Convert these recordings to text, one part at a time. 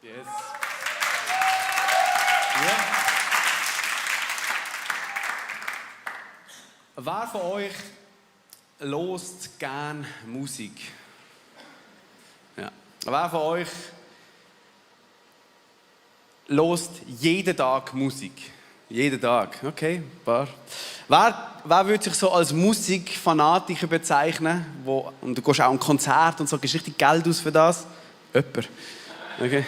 Yes. Ja. Wer von euch hört gern Musik? Ja. Wer von euch hört jeden Tag Musik? Jeden Tag, okay, ein paar. Wer würde sich so als Musikfanatiker bezeichnen? Und du gehst auch an ein Konzert und so, gibst richtig Geld aus für das? Jemand. Okay.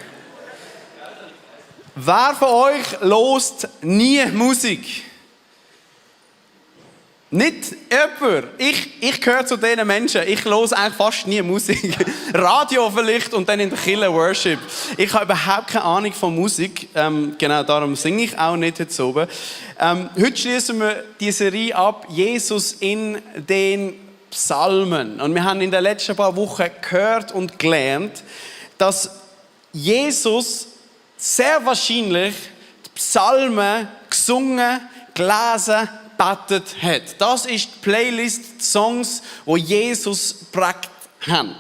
Wer von euch hört nie Musik? Nicht jemand. Ich gehöre zu diesen Menschen. Ich höre eigentlich fast nie Musik. Radio vielleicht und dann in der Kirche Worship. Ich habe überhaupt keine Ahnung von Musik. Genau darum singe ich auch nicht heute oben. Heute schließen wir die Serie ab, Jesus in den Psalmen. Und wir haben in den letzten paar Wochen gehört und gelernt, dass Jesus sehr wahrscheinlich die Psalmen gesungen, gelesen, gebetet hat. Das ist die Playlist Songs, die Jesus geprägt haben.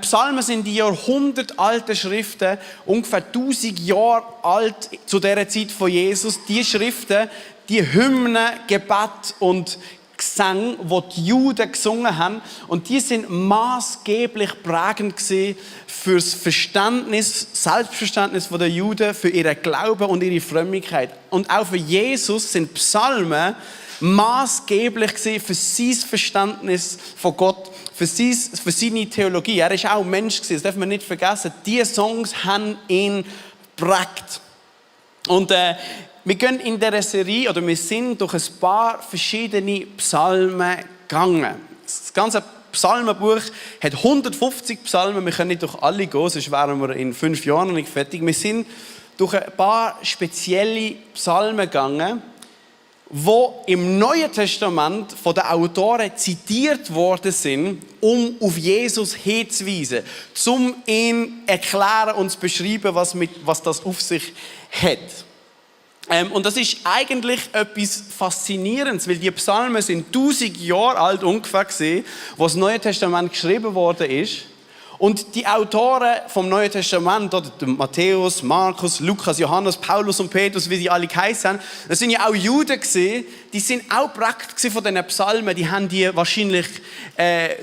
Psalmen sind die jahrhundertalten Schriften, ungefähr 1000 Jahre alt zu dieser Zeit von Jesus. Die Schriften, die Hymnen, Gebet und Gesang, die die Juden gesungen haben. Und die sind maßgeblich prägend gewesen für das Verständnis, Selbstverständnis der Juden, für ihren Glauben und ihre Frömmigkeit. Und auch für Jesus sind Psalmen maßgeblich gewesen für sein Verständnis von Gott, für seine Theologie. Er war auch Mensch gewesen, das darf man nicht vergessen. Diese Songs haben ihn geprägt. Und wir gehen in dieser Serie, oder wir sind durch ein paar verschiedene Psalmen gegangen. Das ganze Psalmenbuch hat 150 Psalmen, wir können nicht durch alle gehen, sonst wären wir in 5 Jahren noch nicht fertig. Wir sind durch ein paar spezielle Psalmen gegangen, die im Neuen Testament von den Autoren zitiert worden sind, um auf Jesus hinzuweisen, um ihn erklären und zu beschreiben, was das auf sich hat. Und das ist eigentlich etwas Faszinierendes, weil die Psalmen sind 1000 Jahre alt ungefähr gewesen, wo das Neue Testament geschrieben worden ist. Und die Autoren vom Neuen Testament, oder Matthäus, Markus, Lukas, Johannes, Paulus und Petrus, wie sie alle geheißen, das sind ja auch Juden gewesen, die sind auch prägt von diesen Psalmen, die haben die wahrscheinlich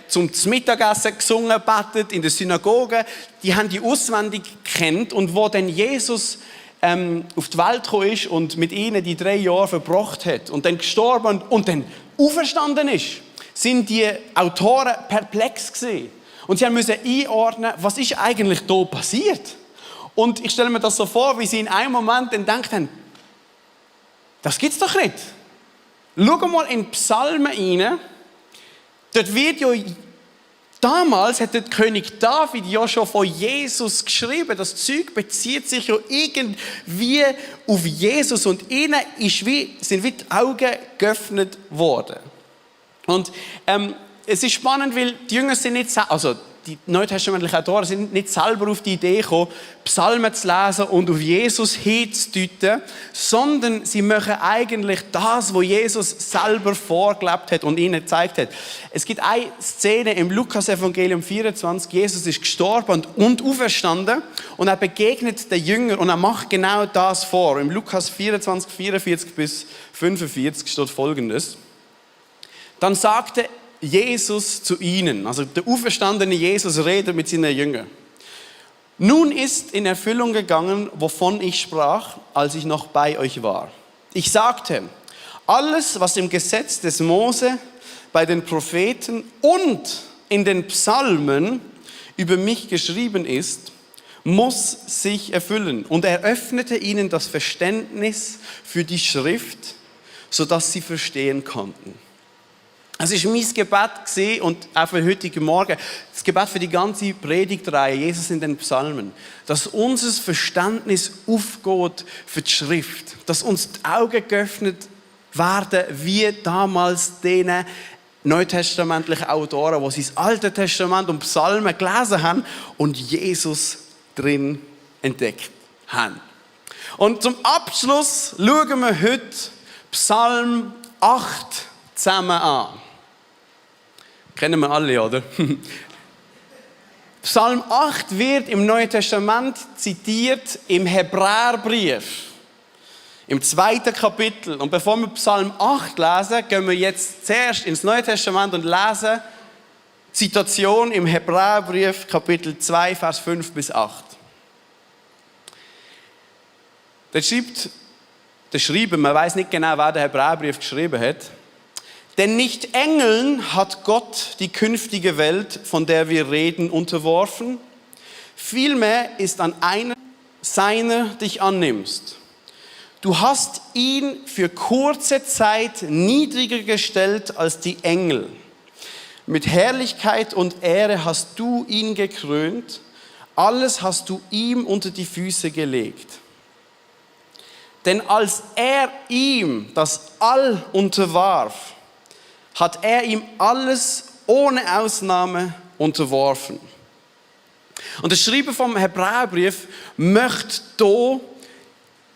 zum Mittagessen gesungen, betet, in der Synagoge, die haben die auswendig gekannt und wo dann Jesus auf die Welt gekommen ist und mit ihnen die 3 Jahre verbracht hat und dann gestorben und dann auferstanden ist, sind die Autoren perplex gewesen. Und sie mussten einordnen, was ist eigentlich da passiert. Und ich stelle mir das so vor, wie sie in einem Moment dann gedacht haben, das gibt's doch nicht. Schau mal in die Psalmen rein, dort wird ja damals hat der König David ja schon von Jesus geschrieben. Das Zeug bezieht sich ja irgendwie auf Jesus und ihnen sind wie die Augen geöffnet worden. Und es ist spannend, weil die Jünger sind nicht, also die neutestamentlichen Autoren sind nicht selber auf die Idee gekommen, Psalmen zu lesen und auf Jesus hinzudeuten, sondern sie machen eigentlich das, was Jesus selber vorgelebt hat und ihnen gezeigt hat. Es gibt eine Szene im Lukas-Evangelium 24, Jesus ist gestorben und auferstanden und er begegnet den Jüngern und er macht genau das vor. Im Lukas 24, 44 bis 45 steht Folgendes. Dann sagte Jesus zu ihnen, also der auferstandene Jesus redet mit seinen Jüngern. Nun ist in Erfüllung gegangen, wovon ich sprach, als ich noch bei euch war. Ich sagte, alles, was im Gesetz des Mose, bei den Propheten und in den Psalmen über mich geschrieben ist, muss sich erfüllen. Und er öffnete ihnen das Verständnis für die Schrift, sodass sie verstehen konnten. Es war mein Gebet und auch für heute Morgen, das Gebet für die ganze Predigtreihe, Jesus in den Psalmen, dass unser Verständnis aufgeht für die Schrift, dass uns die Augen geöffnet werden, wie damals denen neutestamentlichen Autoren, die sie das Alte Testament und Psalmen gelesen haben und Jesus drin entdeckt haben. Und zum Abschluss schauen wir heute Psalm 8 zusammen an. Kennen wir alle, oder? Psalm 8 wird im Neuen Testament zitiert im Hebräerbrief, im 2. Kapitel. Und bevor wir Psalm 8 lesen, gehen wir jetzt zuerst ins Neue Testament und lesen die Situation im Hebräerbrief, Kapitel 2, Vers 5 bis 8. Da schreiben, man weiß nicht genau, wer den Hebräerbrief geschrieben hat. Denn nicht Engeln hat Gott die künftige Welt, von der wir reden, unterworfen. Vielmehr ist an einen seiner dich annimmst. Du hast ihn für kurze Zeit niedriger gestellt als die Engel. Mit Herrlichkeit und Ehre hast du ihn gekrönt. Alles hast du ihm unter die Füße gelegt. Denn als er ihm das All unterwarf, hat er ihm alles ohne Ausnahme unterworfen. Und der Schreiber vom Hebräerbrief möchte hier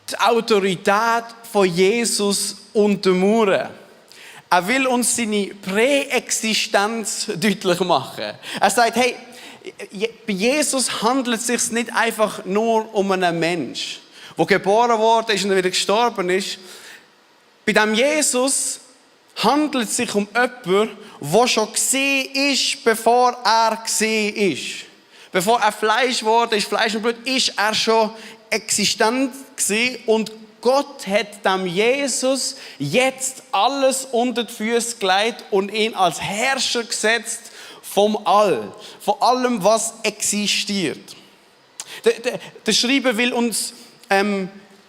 die Autorität von Jesus untermauern. Er will uns seine Präexistenz deutlich machen. Er sagt, hey, bei Jesus handelt es sich nicht einfach nur um einen Mensch, der geboren worden ist und wieder gestorben ist. Bei dem Jesus handelt es sich um jemanden, der schon gesehen ist, bevor er gesehen ist. Bevor er Fleisch wurde, ist Fleisch und Blut, ist er schon existent gewesen. Und Gott hat dem Jesus jetzt alles unter die Füße gelegt und ihn als Herrscher gesetzt vom All, von allem, was existiert. Der Schreiber will uns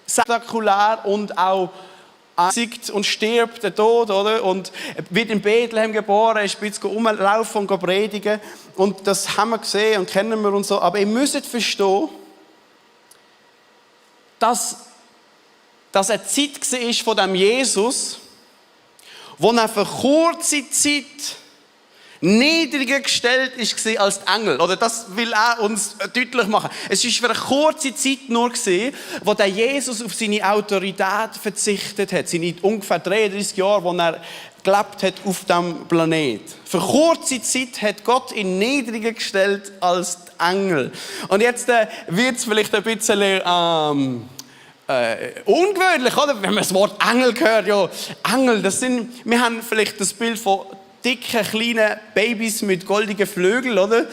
spektakulär und auch siegt und stirbt, der Tod, oder? Und wird in Bethlehem geboren, ist ein bisschen rumlaufen und predigen. Und das haben wir gesehen und kennen wir und so. Aber ihr müsst verstehen, dass eine Zeit war von dem Jesus, wo er für kurze Zeit niedriger gestellt war als die Engel. Oder das will er uns deutlich machen. Es war für eine kurze Zeit nur, wo der Jesus auf seine Autorität verzichtet hat. Seine ungefähr 33 Jahre, wo er gelebt hat auf diesem Planet. Für kurze Zeit hat Gott ihn niedriger gestellt als die Engel. Und jetzt wird es vielleicht ein bisschen ungewöhnlich, oder? Wenn man das Wort Engel hört. Ja, Engel, wir haben vielleicht das Bild von dicke, kleine Babys mit goldigen Flügeln, oder?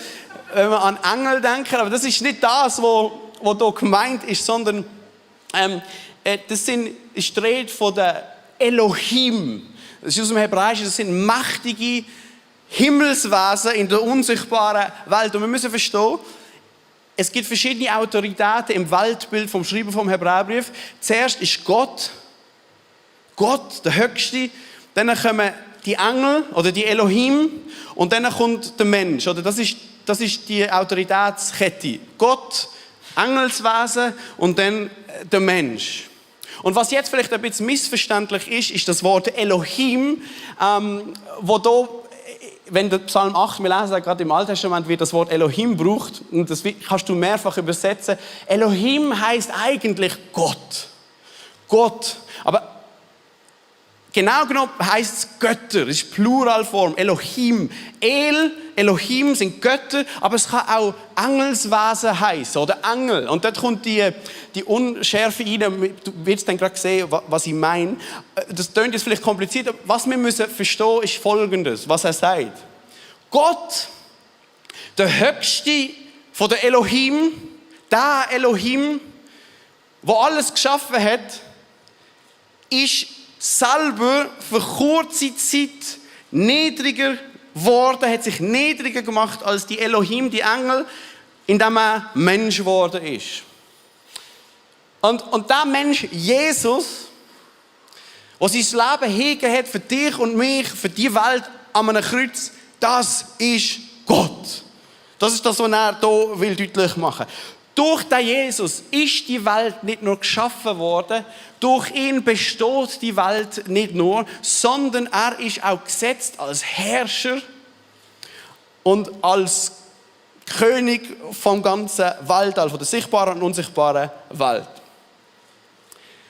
Wenn wir an Engel denken, aber das ist nicht das, was hier gemeint ist, sondern das ist die Rede von der Elohim. Das ist aus dem Hebräischen, das sind mächtige Himmelswesen in der unsichtbaren Welt. Und wir müssen verstehen, es gibt verschiedene Autoritäten im Weltbild vom Schreiber vom Hebräerbrief. Zuerst ist Gott, der Höchste, dann kommen die Engel oder die Elohim und dann kommt der Mensch. Oder das ist die Autoritätskette. Gott, Engelswesen und dann der Mensch. Und was jetzt vielleicht ein bisschen missverständlich ist das Wort Elohim, wo da, wenn der Psalm 8, wir lesen gerade im Alten Testament, wird das Wort Elohim gebraucht und das kannst du mehrfach übersetzen. Elohim heißt eigentlich Gott. Gott. Aber genau genommen heisst es Götter, das ist Pluralform, Elohim. Elohim sind Götter, aber es kann auch Engelswesen heißen oder Engel. Und dort kommt die Unschärfe rein, du wirst dann gerade sehen, was ich meine. Das klingt jetzt vielleicht kompliziert, aber was wir müssen verstehen, ist Folgendes, was er sagt. Gott, der Höchste von der Elohim, der Elohim, der alles geschaffen hat, ist selber für kurze Zeit niedriger geworden, hat sich niedriger gemacht als die Elohim, die Engel, indem er Mensch geworden ist. Und der Mensch, Jesus, der sein Leben hingegeben hat für dich und mich, für die Welt an einem Kreuz, das ist Gott. Das ist das, was er hier deutlich machen will. Durch den Jesus ist die Welt nicht nur geschaffen worden, durch ihn besteht die Welt nicht nur, sondern er ist auch gesetzt als Herrscher und als König vom ganzen Weltall, von der sichtbaren und unsichtbaren Welt.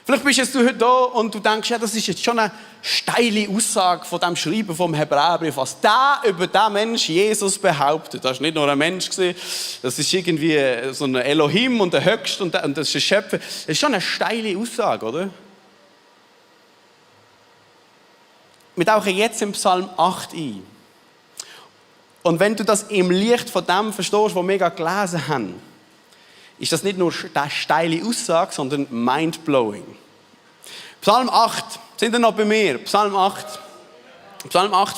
Vielleicht bist jetzt du heute da und du denkst, ja, das ist jetzt schon eine steile Aussage von dem Schreiben vom Hebräerbrief, was der über den Mensch Jesus behauptet. Das war nicht nur ein Mensch, das ist irgendwie so ein Elohim und der Höchste und das ist ein Schöpfer. Das ist schon eine steile Aussage, oder? Wir tauchen jetzt im Psalm 8 ein. Und wenn du das im Licht von dem verstehst, was wir gerade gelesen haben, ist das nicht nur eine steile Aussage, sondern mindblowing. Psalm 8, sind ihr noch bei mir? Psalm 8,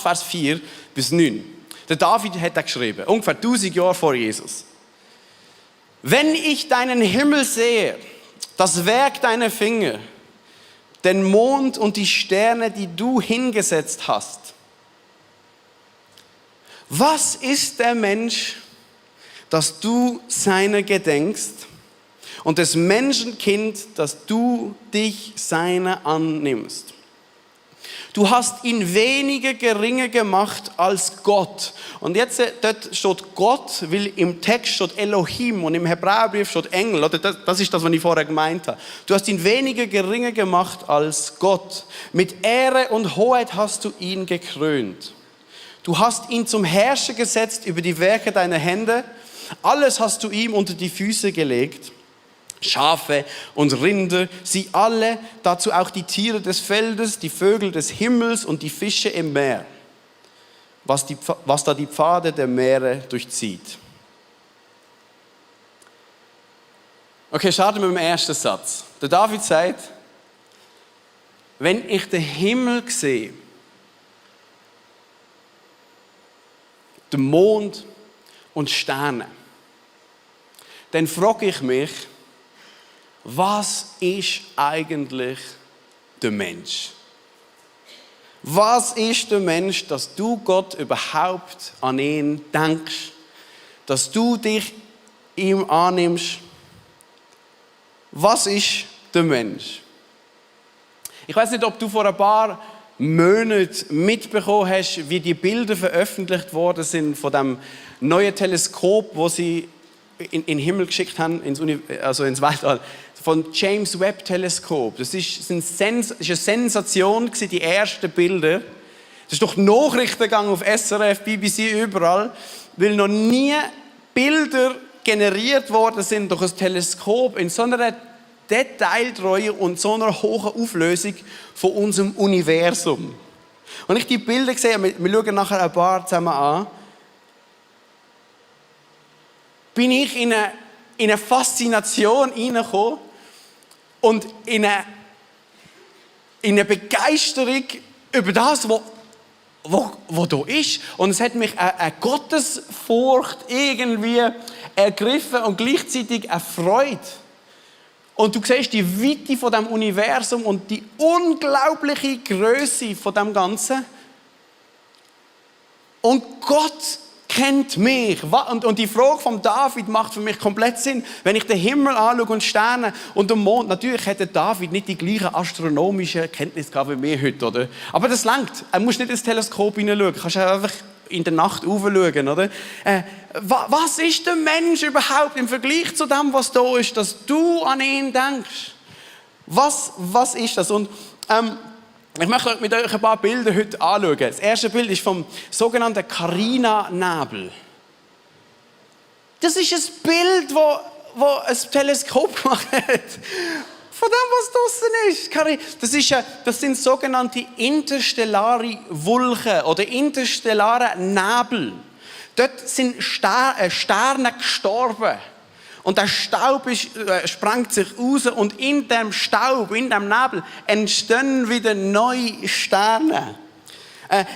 Vers 4 bis 9. Der David hat das geschrieben, ungefähr 1000 Jahre vor Jesus. Wenn ich deinen Himmel sehe, das Werk deiner Finger, den Mond und die Sterne, die du hingesetzt hast. Was ist der Mensch, dass du seiner gedenkst, und des Menschenkind, dass du dich seiner annimmst? Du hast ihn weniger geringer gemacht als Gott. Und jetzt dort steht Gott, weil im Text steht Elohim und im Hebräerbrief steht Engel. Oder das ist das, was ich vorher gemeint habe. Du hast ihn weniger geringer gemacht als Gott. Mit Ehre und Hoheit hast du ihn gekrönt. Du hast ihn zum Herrscher gesetzt über die Werke deiner Hände. Alles hast du ihm unter die Füße gelegt. Schafe und Rinder, sie alle, dazu auch die Tiere des Feldes, die Vögel des Himmels und die Fische im Meer, was da die Pfade der Meere durchzieht. Okay, starten wir mit dem ersten Satz. Der David sagt, wenn ich den Himmel sehe, den Mond und Sterne, dann frage ich mich, was ist eigentlich der Mensch? Was ist der Mensch, dass du Gott überhaupt an ihn denkst? Dass du dich ihm annimmst? Was ist der Mensch? Ich weiß nicht, ob du vor ein paar Monaten mitbekommen hast, wie die Bilder veröffentlicht worden sind von dem neuen Teleskop, wo sie in den Himmel geschickt haben, ins Weltall, von James Webb Teleskop. Das ist eine Sensation gewesen, die ersten Bilder. Das ist durch Nachrichten gegangen auf SRF, BBC, überall, weil noch nie Bilder generiert worden sind durch ein Teleskop in so einer Detailtreue und so einer hohen Auflösung von unserem Universum. Und ich die Bilder sehe, wir schauen nachher ein paar zusammen an, bin ich in eine Faszination hineingekommen und in eine Begeisterung über das, was da ist. Und es hat mich eine Gottesfurcht irgendwie ergriffen und gleichzeitig eine Freude. Und du siehst die Weite von dem Universum und die unglaubliche Größe von dem Ganzen. Und Gott kennt mich. Und die Frage von David macht für mich komplett Sinn. Wenn ich den Himmel anschaue und Sterne und den Mond, natürlich hätte David nicht die gleichen astronomischen Kenntnisse gehabt wie wir heute, oder? Aber das langt. Er muss nicht ins Teleskop hineinschauen. Du kannst einfach in der Nacht raufschauen, oder? Was ist der Mensch überhaupt im Vergleich zu dem, was da ist, dass du an ihn denkst? Was ist das? Und ich möchte mit euch ein paar Bilder heute anschauen. Das erste Bild ist vom sogenannten Carina-Nebel. Das ist ein Bild, wo ein Teleskop gemacht hat. Von dem, was draussen ist. Das sind sogenannte interstellare Wolken oder interstellare Nebel. Dort sind Sterne gestorben. Und der Staub sprengt sich raus und in dem Staub, in dem Nebel, entstehen wieder neue Sterne.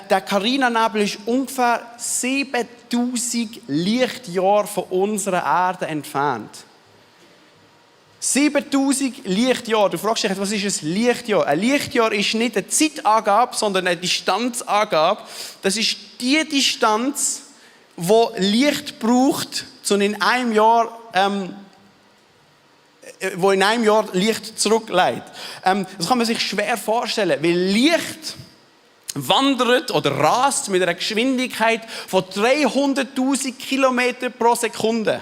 Der Carina-Nebel ist ungefähr 7000 Lichtjahre von unserer Erde entfernt. 7000 Lichtjahre. Du fragst dich, was ist ein Lichtjahr? Ein Lichtjahr ist nicht eine Zeitangabe, sondern eine Distanzangabe. Das ist die Distanz, die Licht braucht, um in einem Jahr wo in einem Jahr Licht zurücklegt. Das kann man sich schwer vorstellen, weil Licht wandert oder rast mit einer Geschwindigkeit von 300.000 Kilometer pro Sekunde.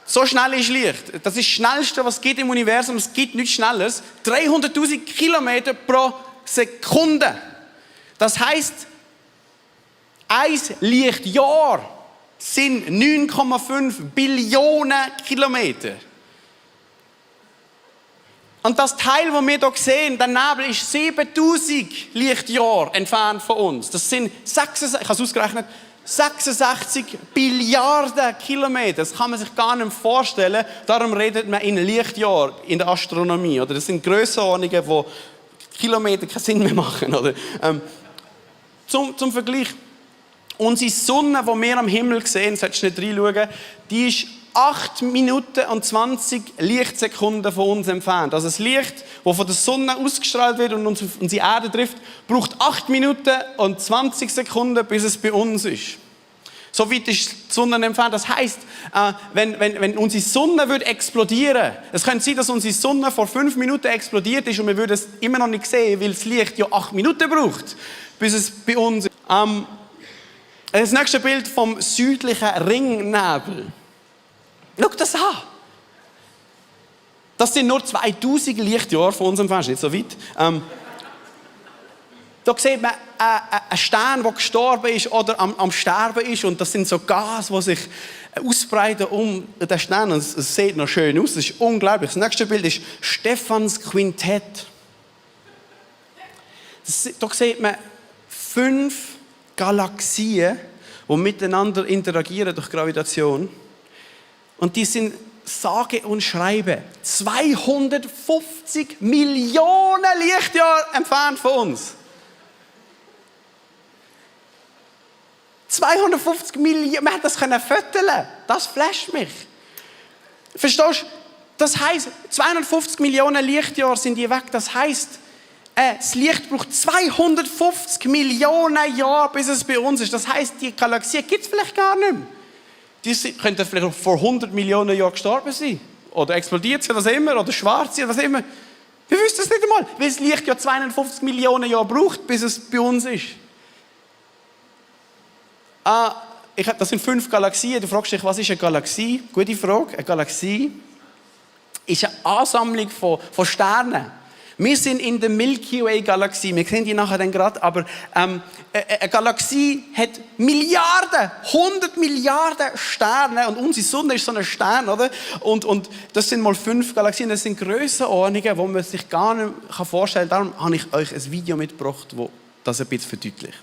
So schnell ist Licht. Das ist das Schnellste, was es gibt im Universum. Es gibt nichts Schnelleres. 300'000 Kilometer pro Sekunde. Das heisst, ein Lichtjahr sind 9,5 Billionen Kilometer. Und das Teil, das wir hier sehen, der Nebel, ist 7000 Lichtjahre entfernt von uns. Das sind 66, ich habe es ausgerechnet, 66 Billiarden Kilometer. Das kann man sich gar nicht vorstellen. Darum redet man in Lichtjahren in der Astronomie. Oder das sind Grössenordnungen, wo Kilometer keinen Sinn mehr machen. Oder? Zum Vergleich. Unsere Sonne, die wir am Himmel sehen, solltest du nicht reinschauen, die ist 8 Minuten und 20 Lichtsekunden von uns entfernt. Also das Licht, das von der Sonne ausgestrahlt wird und uns auf unsere Erde trifft, braucht 8 Minuten und 20 Sekunden, bis es bei uns ist. So weit ist die Sonne entfernt. Das heisst, wenn unsere Sonne würde explodieren, es könnte sein, dass unsere Sonne vor 5 Minuten explodiert ist und wir würden es immer noch nicht sehen, weil das Licht ja 8 Minuten braucht, bis es bei uns ist. Das nächste Bild vom südlichen Ringnebel. Schau das an. Das sind nur 2000 Lichtjahre von uns entfernt, nicht so weit. Da sieht man einen Stern, der gestorben ist oder am Sterben ist. Und das sind so Gase, die sich ausbreiten um den Stern. Und es sieht noch schön aus, das ist unglaublich. Das nächste Bild ist Stephans Quintett. Da sieht man 5 Galaxien, die miteinander interagieren durch Gravitation. Und die sind sage und schreibe 250 Millionen Lichtjahre entfernt von uns. 250 Millionen, man hätte das föteln. Das flasht mich. Verstehst du? Das heisst, 250 Millionen Lichtjahre sind die weg. Das heisst, das Licht braucht 250 Millionen Jahre, bis es bei uns ist. Das heisst, die Galaxie gibt es vielleicht gar nicht mehr. Die könnten vielleicht vor 100 Millionen Jahren gestorben sein. Oder explodiert sie, was immer. Oder schwarz sie, was immer. Wir wissen das nicht einmal. Weil das Licht ja 250 Millionen Jahre braucht, bis es bei uns ist. Das sind 5 Galaxien. Du fragst dich, was ist eine Galaxie? Gute Frage. Eine Galaxie ist eine Ansammlung von Sternen. Wir sind in der Milky Way Galaxie. Wir sehen die nachher dann gerade. Aber eine Galaxie hat Milliarden, 100 Milliarden Sterne. Und unsere Sonne ist so ein Stern, oder? Und das sind mal 5 Galaxien. Das sind Grössenordnungen, die man sich gar nicht vorstellen kann. Darum habe ich euch ein Video mitgebracht, das das ein bisschen verdeutlicht.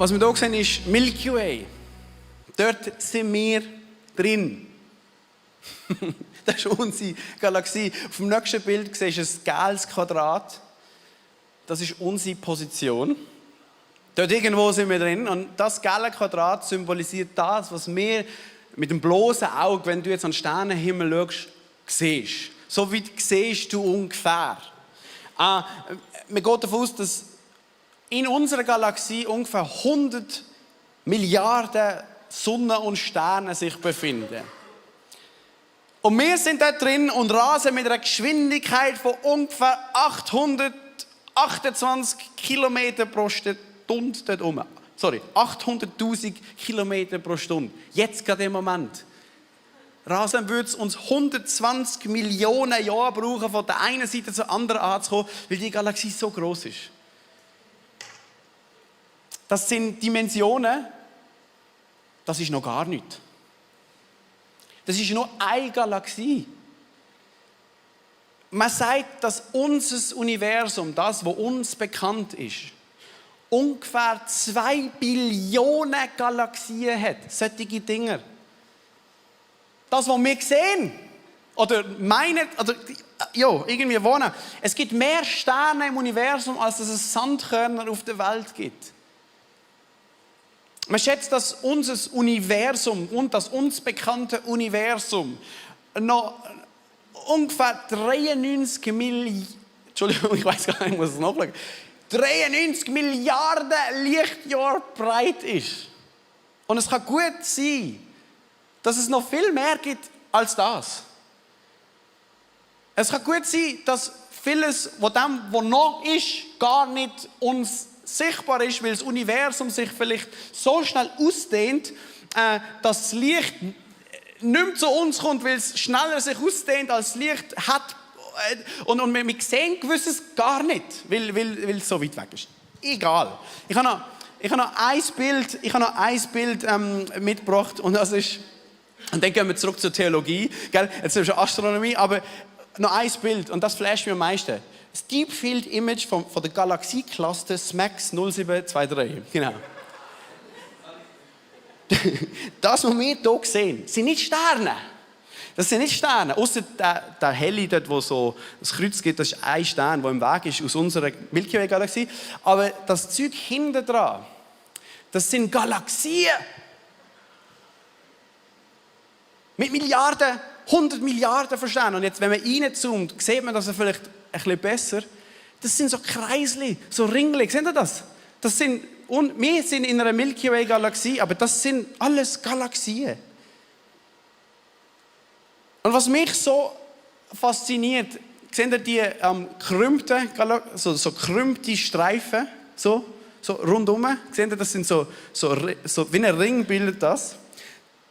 Was wir hier sehen, ist Milky Way. Dort sind wir drin. Das ist unsere Galaxie. Auf dem nächsten Bild siehst du ein gelbes Quadrat. Das ist unsere Position. Dort irgendwo sind wir drin. Und das gelbe Quadrat symbolisiert das, was wir mit dem bloßen Auge, wenn du jetzt an den Sternenhimmel schaust, siehst. So wie siehst du ungefähr. Man geht davon aus, dass in unserer Galaxie ungefähr 100 Milliarden Sonnen und Sterne sich befinden. Und wir sind da drin und rasen mit einer Geschwindigkeit von ungefähr 828 Kilometer pro Stunde dort rum. 800'000 Kilometer pro Stunde. Jetzt gerade im Moment. Rasen würde es uns 120 Millionen Jahre brauchen, von der einen Seite zur anderen anzukommen, weil die Galaxie so groß ist. Das sind Dimensionen, das ist noch gar nichts. Das ist nur eine Galaxie. Man sagt, dass unser Universum, das, was uns bekannt ist, ungefähr 2 Billionen Galaxien hat. Solche Dinge. Das, was wir sehen, oder meinen, oder ja, irgendwie wohnen. Es gibt mehr Sterne im Universum, als es Sandkörner auf der Welt gibt. Man schätzt, dass unser Universum und das uns bekannte Universum noch ungefähr 93 Milliarden, Entschuldigung, ich weiß gar nicht, ich muss es nachschauen, 93 Milliarden Lichtjahre breit ist. Und es kann gut sein, dass es noch viel mehr gibt als das. Es kann gut sein, dass vieles von dem, was noch ist, gar nicht uns sichtbar ist, weil das Universum sich vielleicht so schnell ausdehnt, dass das Licht nicht mehr zu uns kommt, weil es schneller sich ausdehnt, als das Licht hat. Und wir sehen gewisses gar nicht, weil es so weit weg ist. Egal. Ich habe noch ein Bild mitgebracht und das ist, und dann gehen wir zurück zur Theologie, gell? Jetzt ist es Astronomie, aber noch ein Bild und das flasht mir am meisten. Das Deep Field Image von der Galaxie-Cluster SMACS 0723. Genau. Das, was wir hier sehen, sind nicht Sterne. Das sind nicht Sterne. Außer der helle dort, wo so das Kreuz gibt, das ist ein Stern, der im Weg ist aus unserer Milky Way Galaxie. Aber das Zeug hinten dran, das sind Galaxien. Mit Milliarden, 100 Milliarden von Sternen. Und jetzt, wenn man reinzoomt, sieht man das vielleicht ein bisschen besser. Das sind so Kreisli, so Ringli. Seht ihr das? Und wir sind in einer Milky Way Galaxie, aber das sind alles Galaxien. Und was mich so fasziniert, seht ihr die krümmten, so krümmte Streifen, so rundum. Seht ihr, das sind so wie ein Ring bildet das.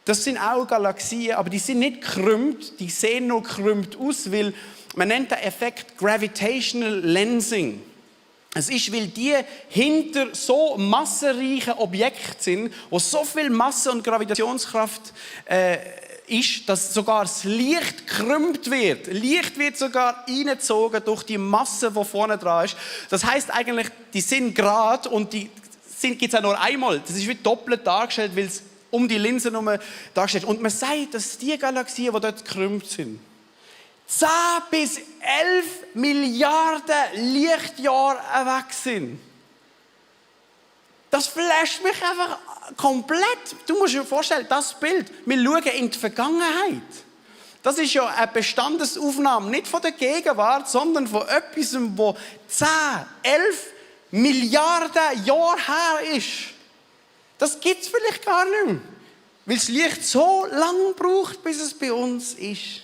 Das sind auch Galaxien, aber die sind nicht krümmt, die sehen nur krümmt aus, weil man nennt den Effekt Gravitational Lensing. Es ist, weil die hinter so massenreichen Objekten sind, wo so viel Masse und Gravitationskraft ist, dass sogar das Licht krümmt wird. Licht wird sogar reingezogen durch die Masse, die vorne dran ist. Das heisst eigentlich, die sind gerade und die gibt es auch nur einmal. Das ist wie doppelt dargestellt, weil es um die Linse herum dargestellt. Und man sagt, dass die Galaxien, die dort gekrümmt sind, 10 bis 11 Milliarden Lichtjahre weg sind. Das flasht mich einfach komplett. Du musst dir vorstellen, das Bild, wir schauen in die Vergangenheit. Das ist ja eine Bestandesaufnahme, nicht von der Gegenwart, sondern von etwas, das 10, 11 Milliarden Jahre her ist. Das gibt es vielleicht gar nicht mehr, weil das Licht so lange braucht, bis es bei uns ist.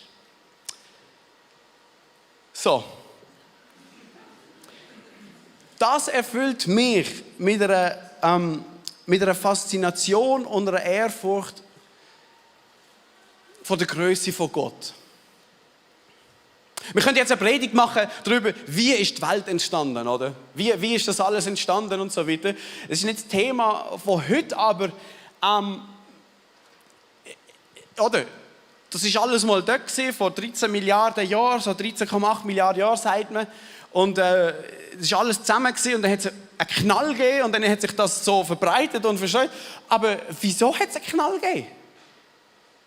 So. Das erfüllt mich mit einer Faszination und einer Ehrfurcht von der Größe von Gott. Wir können jetzt eine Predigt machen darüber, wie ist die Welt entstanden, oder? Wie ist das alles entstanden und so weiter. Das ist nicht das Thema von heute, aber oder? Das ist alles mal dort gewesen, vor 13 Milliarden Jahren, so 13,8 Milliarden Jahren, sagt man. Und es war alles zusammen gewesen, und dann hat es einen Knall gegeben und dann hat sich das so verbreitet und verstreut. Aber wieso hat es einen Knall gegeben?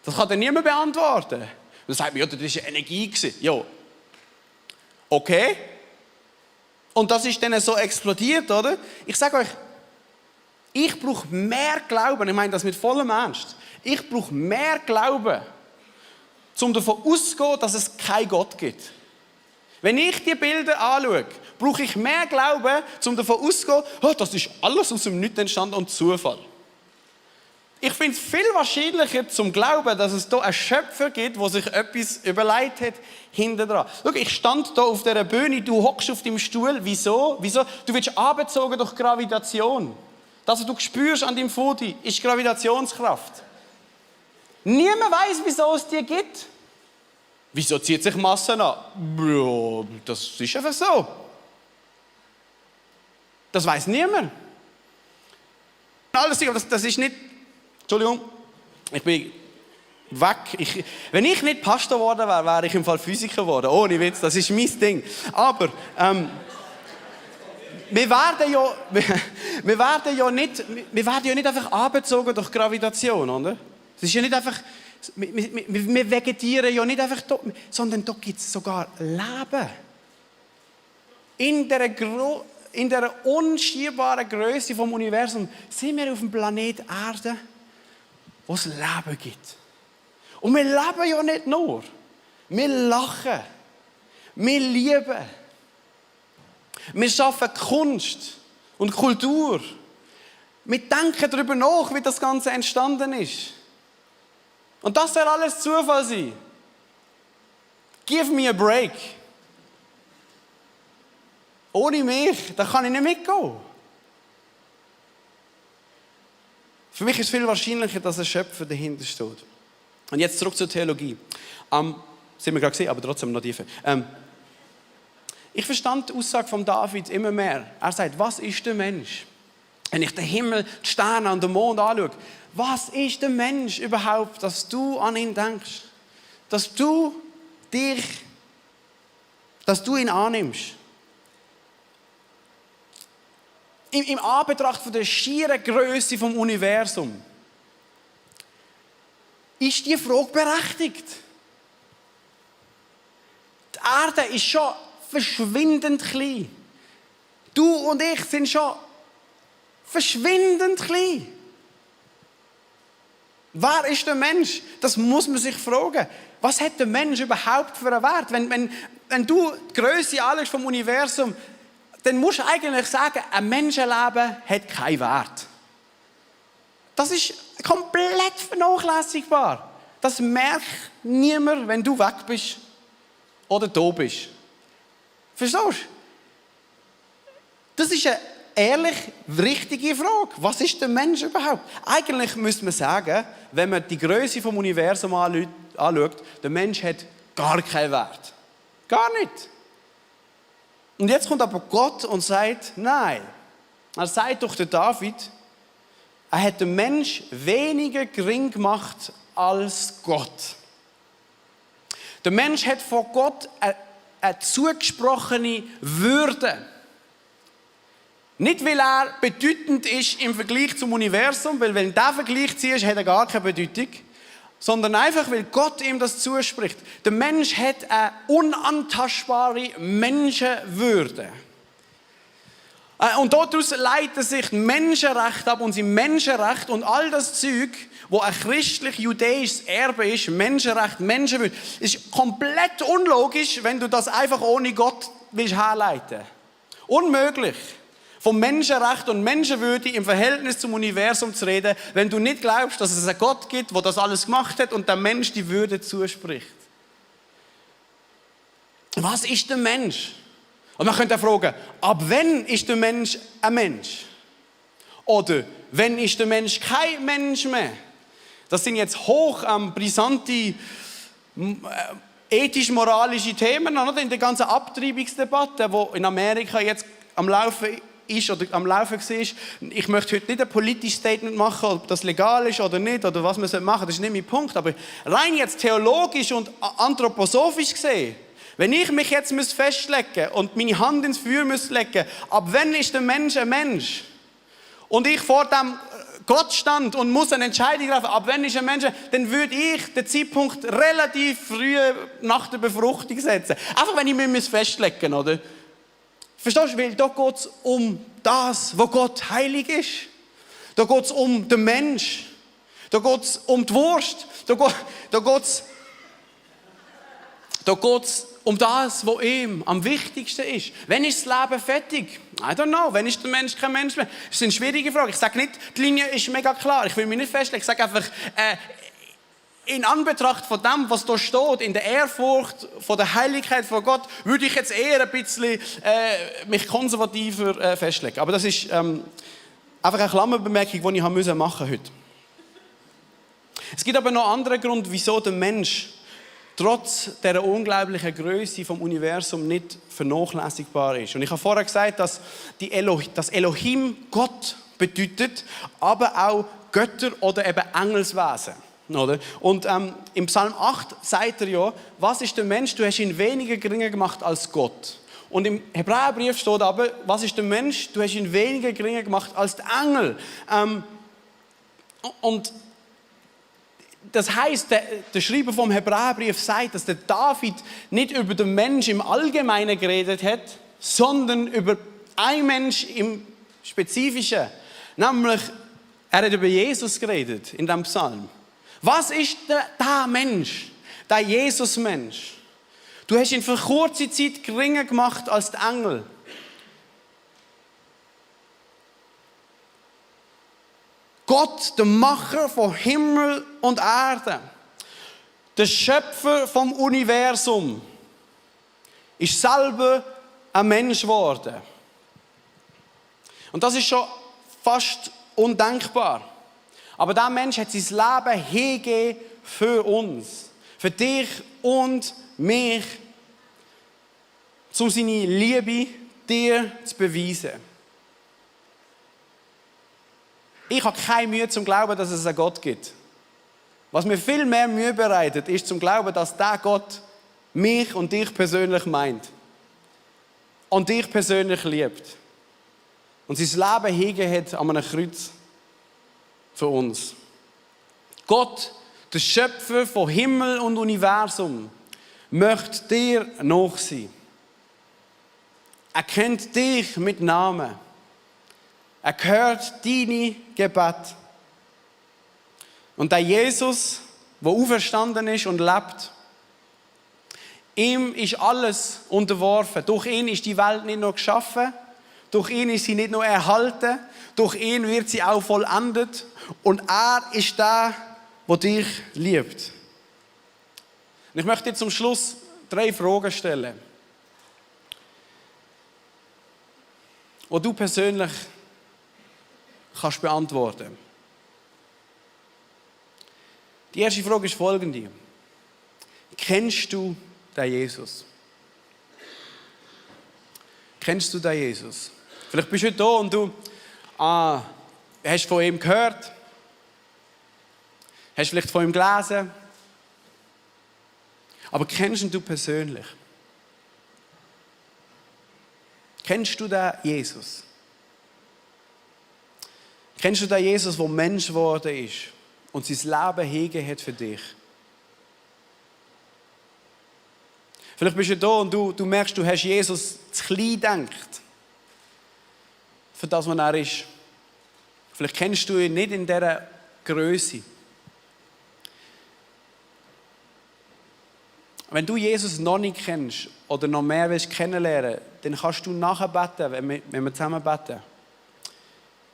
Das kann dann niemand beantworten. Und dann sagt man, ja, das war eine Energie. Ja, okay. Und das ist dann so explodiert, oder? Ich sage euch, ich brauche mehr Glauben, ich meine das mit vollem Ernst. Ich brauche mehr Glauben, um davon auszugehen, dass es keinen Gott gibt. Wenn ich die Bilder anschaue, brauche ich mehr Glauben, um davon auszugehen, oh, das ist alles aus dem Nichts entstanden und Zufall. Ich finde es viel wahrscheinlicher zum Glauben, dass es hier einen Schöpfer gibt, der sich etwas überlegt hat hinten dran. Schau, ich stand hier auf dieser Bühne, du hockst auf deinem Stuhl. Wieso? Du wirst angezogen durch Gravitation. Das, was du spürst an deinem Foto, ist Gravitationskraft. Niemand weiß, wieso es dir gibt. Wieso zieht sich Masse an? Ja, das ist einfach so. Das weiß niemand. Alles, das ist nicht... Entschuldigung, ich bin weg. Wenn ich nicht Pastor geworden wäre, wäre ich im Fall Physiker geworden. Ohne Witz, das ist mein Ding. Aber wir werden ja nicht einfach angezogen durch Gravitation, oder? Es ist ja nicht einfach... Wir vegetieren ja nicht einfach da, sondern da gibt es sogar Leben. In dieser unschiebbaren Größe vom Universum sind wir auf dem Planet Erde, wo es Leben gibt. Und wir leben ja nicht nur. Wir lachen. Wir lieben. Wir schaffen Kunst und Kultur. Wir denken darüber nach, wie das Ganze entstanden ist. Und das soll alles Zufall sein. Give me a break. Ohne mich, da kann ich nicht mitgehen. Für mich ist es viel wahrscheinlicher, dass ein Schöpfer dahinter steht. Und jetzt zurück zur Theologie. Sind wir gerade gesehen, aber trotzdem noch tiefer. Ich verstand die Aussage von David immer mehr. Er sagt, was ist der Mensch? Wenn ich den Himmel, die Sterne und den Mond anschaue, was ist der Mensch überhaupt, dass du an ihn denkst? Dass du ihn annimmst? Im Anbetracht von der schieren Größe vom Universum ist die Frage berechtigt. Die Erde ist schon verschwindend klein. Du und ich sind schon verschwindend klein. Wer ist der Mensch? Das muss man sich fragen. Was hat der Mensch überhaupt für einen Wert? Wenn du die Größe anschaust vom Universum, dann musst du eigentlich sagen, ein Menschenleben hat keinen Wert. Das ist komplett vernachlässigbar. Das merkt niemand, wenn du weg bist oder da bist. Verstehst du? Das ist eine ehrlich richtige Frage. Was ist der Mensch überhaupt? Eigentlich müsste man sagen, wenn man die Größe vom Universum anschaut, der Mensch hat gar keinen Wert. Gar nicht. Und jetzt kommt aber Gott und sagt, nein. Er sagt doch der David, er hat den Mensch weniger gering gemacht als Gott. Der Mensch hat vor Gott eine zugesprochene Würde. Nicht, weil er bedeutend ist im Vergleich zum Universum, weil wenn du den Vergleich ziehst, hat er gar keine Bedeutung, sondern einfach, weil Gott ihm das zuspricht. Der Mensch hat eine unantastbare Menschenwürde. Und daraus leiten sich Menschenrechte ab, unsere Menschenrechte und all das Zeug, wo ein christlich-judäisches Erbe ist, Menschenrecht, Menschenwürde, ist komplett unlogisch, wenn du das einfach ohne Gott willst herleiten. Unmöglich. Vom Menschenrecht und Menschenwürde im Verhältnis zum Universum zu reden, wenn du nicht glaubst, dass es einen Gott gibt, der das alles gemacht hat und dem Mensch die Würde zuspricht. Was ist der Mensch? Und man könnte fragen, ab wann ist der Mensch ein Mensch? Oder wann ist der Mensch kein Mensch mehr? Das sind jetzt brisante ethisch-moralische Themen oder? In der ganzen Abtreibungsdebatte, die in Amerika jetzt am Laufen ist oder am Laufen war. Ich möchte heute nicht ein politisches Statement machen, ob das legal ist oder nicht, oder was man machen sollte. Das ist nicht mein Punkt. Aber rein jetzt theologisch und anthroposophisch gesehen, Wenn ich mich jetzt festlegen und meine Hand ins Feuer legen, ab wann ist der Mensch ein Mensch? Und ich vor dem Gott stand und muss eine Entscheidung treffen, ab wann ist ein Mensch, dann würde ich den Zeitpunkt relativ früh nach der Befruchtung setzen. Einfach, wenn ich mich festlegen muss, oder? Verstehst du? Weil da geht es um das, wo Gott heilig ist. Da geht es um den Mensch. Da geht es um die Wurst. Da geht es um das, was ihm am wichtigsten ist. Wann ist das Leben fertig? I don't know. Wann ist der Mensch kein Mensch mehr? Das ist eine schwierige Frage. Ich sage nicht, die Linie ist mega klar. Ich will mich nicht festlegen. Ich sage einfach, in Anbetracht von dem, was da steht, in der Ehrfurcht von der Heiligkeit von Gott, würde ich jetzt eher ein bisschen mich konservativer festlegen. Aber das ist einfach eine Klammerbemerkung, die ich machen musste heute. Es gibt aber noch einen anderen Grund, wieso der Mensch trotz der unglaublichen Größe vom Universum nicht vernachlässigbar ist. Und ich habe vorher gesagt, dass das Elohim Gott bedeutet, aber auch Götter oder eben Engelswesen. Oder? Und im Psalm 8 sagt er ja, was ist der Mensch? Du hast ihn weniger geringer gemacht als Gott. Und im Hebräerbrief steht aber, was ist der Mensch? Du hast ihn weniger geringer gemacht als der Engel. Und das heisst, der Schreiber vom Hebräerbrief sagt, dass der David nicht über den Mensch im Allgemeinen geredet hat, sondern über einen Mensch im Spezifischen. Nämlich, er hat über Jesus geredet in diesem Psalm. Was ist der Mensch, der Jesus-Mensch? Du hast ihn für kurze Zeit geringer gemacht als der Engel. Gott, der Macher von Himmel und Erde, der Schöpfer vom Universum, ist selber ein Mensch geworden. Und das ist schon fast undenkbar. Aber dieser Mensch hat sein Leben hingegeben für uns, für dich und mich, um seine Liebe dir zu beweisen. Ich habe keine Mühe zum Glauben, dass es einen Gott gibt. Was mir viel mehr Mühe bereitet, ist zum Glauben, dass der Gott mich und dich persönlich meint. Und dich persönlich liebt. Und sein Leben hingegeben hat an einem Kreuz für uns. Gott, der Schöpfer von Himmel und Universum, möchte dir nachsehen. Er kennt dich mit Namen. Er hört deine Gebete. Und der Jesus, der auferstanden ist und lebt, ihm ist alles unterworfen. Durch ihn ist die Welt nicht nur geschaffen, durch ihn ist sie nicht nur erhalten, durch ihn wird sie auch vollendet. Und er ist der, der dich liebt. Und ich möchte dir zum Schluss 3 Fragen stellen, die du persönlich kannst beantworten. Die erste Frage ist folgende. Kennst du den Jesus? Kennst du den Jesus? Vielleicht bist du da und du hast von ihm gehört, hast vielleicht von ihm gelesen, aber kennst du ihn persönlich? Kennst du den Jesus? Kennst du den Jesus, der Mensch geworden ist und sein Leben hingegeben hat für dich? Vielleicht bist du da und du merkst, du hast Jesus zu klein gedacht, für das, was er ist. Vielleicht kennst du ihn nicht in dieser Größe. Wenn du Jesus noch nicht kennst oder noch mehr willst kennenlernen, dann kannst du nachher beten, wenn wir zusammen beten.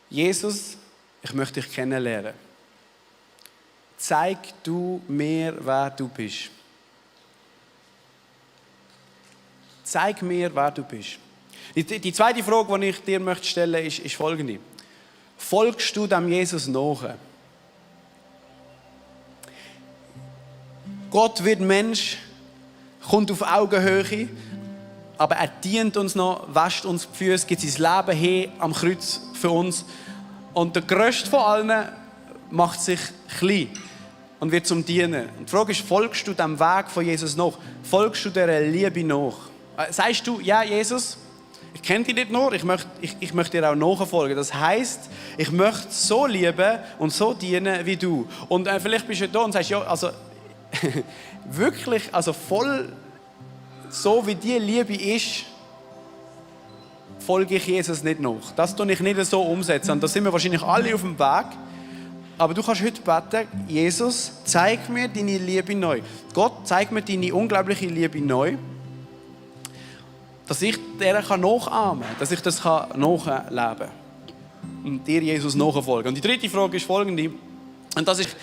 Jesus, ich möchte dich kennenlernen. Zeig du mir, wer du bist. Zeig mir, wer du bist. Die zweite Frage, die ich dir stellen möchte, ist folgende. Folgst du dem Jesus nach? Gott wird Mensch, kommt auf Augenhöhe, aber er dient uns noch, wäscht uns die Füße, gibt sein Leben hin am Kreuz für uns. Und der Größte von allen macht sich klein. und wird zum Dienen. Und die Frage ist, folgst du dem Weg von Jesus nach? Folgst du dieser Liebe nach? Sagst du, ja Jesus, ich kenne dich nicht nur, ich möchte dir auch nachfolgen. Das heisst, ich möchte so lieben und so dienen wie du. Und vielleicht bist du da und sagst, ja, also wirklich, also voll so wie die Liebe ist, folge ich Jesus nicht nach. Das tue ich nicht so umsetzen. Und da sind wir wahrscheinlich alle auf dem Weg. Aber du kannst heute beten, Jesus, zeig mir deine Liebe neu. Gott, zeig mir deine unglaubliche Liebe neu, dass ich der nachahmen kann, dass ich das nachleben kann und dir, Jesus, nachfolgen. Und die dritte Frage ist folgende, und das ist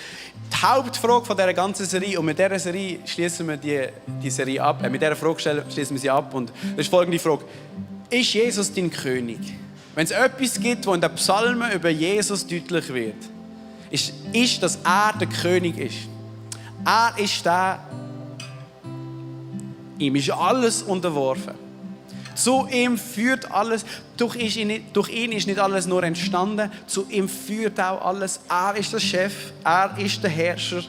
die Hauptfrage von dieser ganzen Serie. Und mit dieser Serie schließen wir die Serie ab. Mit dieser Frage schließen wir sie ab. Und das ist folgende Frage. Ist Jesus dein König? Wenn es etwas gibt, wo in den Psalmen über Jesus deutlich wird, ist, dass er der König ist. Er ist der, ihm ist alles unterworfen. Zu ihm führt alles, durch ihn ist nicht alles nur entstanden, zu ihm führt auch alles. Er ist der Chef, er ist der Herrscher,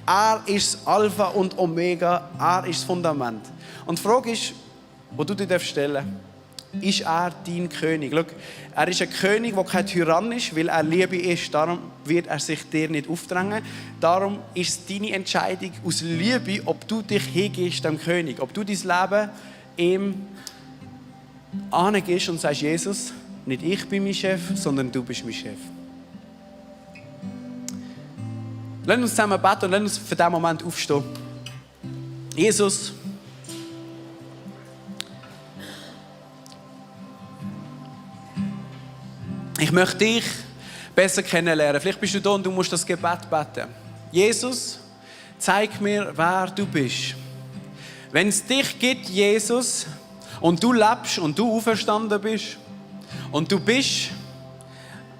er ist das Alpha und Omega, er ist das Fundament. Und die Frage ist, die du dir stellen darfst, ist er dein König? Schau, er ist ein König, der kein Tyrann ist, weil er Liebe ist. Darum wird er sich dir nicht aufdrängen. Darum ist es deine Entscheidung aus Liebe, ob du dich hingibst dem König. Ob du dein Leben ihm angehst und sagst, Jesus, nicht ich bin mein Chef, sondern du bist mein Chef. Lass uns zusammen beten und lass uns für diesen Moment aufstehen. Jesus, ich möchte dich besser kennenlernen. Vielleicht bist du da und du musst das Gebet beten. Jesus, zeig mir, wer du bist. Wenn es dich gibt, Jesus, und du lebst und du auferstanden bist und du bist,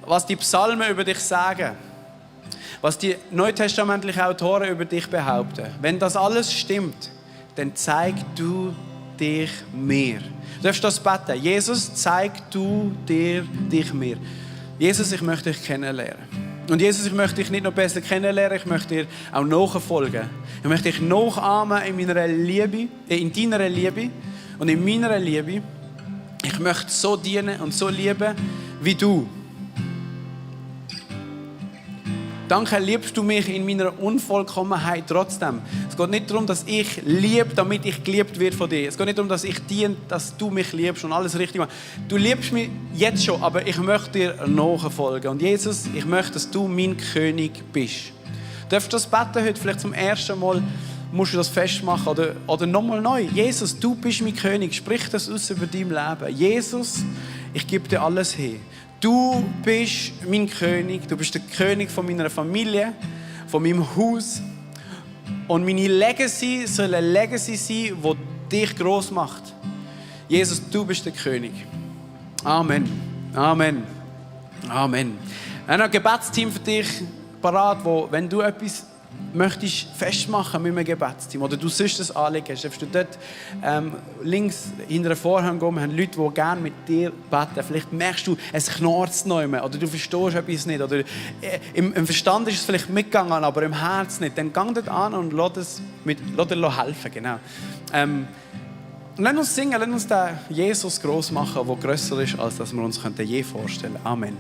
was die Psalmen über dich sagen, was die neutestamentlichen Autoren über dich behaupten, wenn das alles stimmt, dann zeig du dich mir. Du darfst das beten. Jesus, zeig du dich mir. Jesus, ich möchte dich kennenlernen. Und Jesus, ich möchte dich nicht noch besser kennenlernen, ich möchte dir auch nachfolgen. Ich möchte dich nachahmen in meiner Liebe, in deiner Liebe und in meiner Liebe. Ich möchte so dienen und so lieben wie du. Danke, liebst du mich in meiner Unvollkommenheit trotzdem. Es geht nicht darum, dass ich liebe, damit ich geliebt werde von dir. Es geht nicht darum, dass ich diene, dass du mich liebst und alles richtig machst. Du liebst mich jetzt schon, aber ich möchte dir nachfolgen. Und Jesus, ich möchte, dass du mein König bist. Du darfst das beten heute vielleicht zum ersten Mal, musst du das festmachen oder nochmal neu. Jesus, du bist mein König. Sprich das aus über dein Leben. Jesus, ich gebe dir alles hin. Du bist mein König, du bist der König von meiner Familie, von meinem Haus. Und meine Legacy soll eine Legacy sein, die dich gross macht. Jesus, du bist der König. Amen. Amen. Amen. Ich habe ein Gebetsteam für dich parat, wo, wenn du etwas möchtest festmachen mit einem Gebetsteam oder du sonst ein Anliegen hast, darfst du dort links hinter den Vorhang gehen. Wir haben Leute, die gerne mit dir beten. Vielleicht merkst du, es knarzt noch mehr oder du verstehst etwas nicht oder im Verstand ist es vielleicht mitgegangen, aber im Herz nicht. Dann geh dort an und lass dir helfen. Genau. Lass uns singen, lass uns den Jesus gross machen, der grösser ist, als dass wir uns je vorstellen könnten. Amen.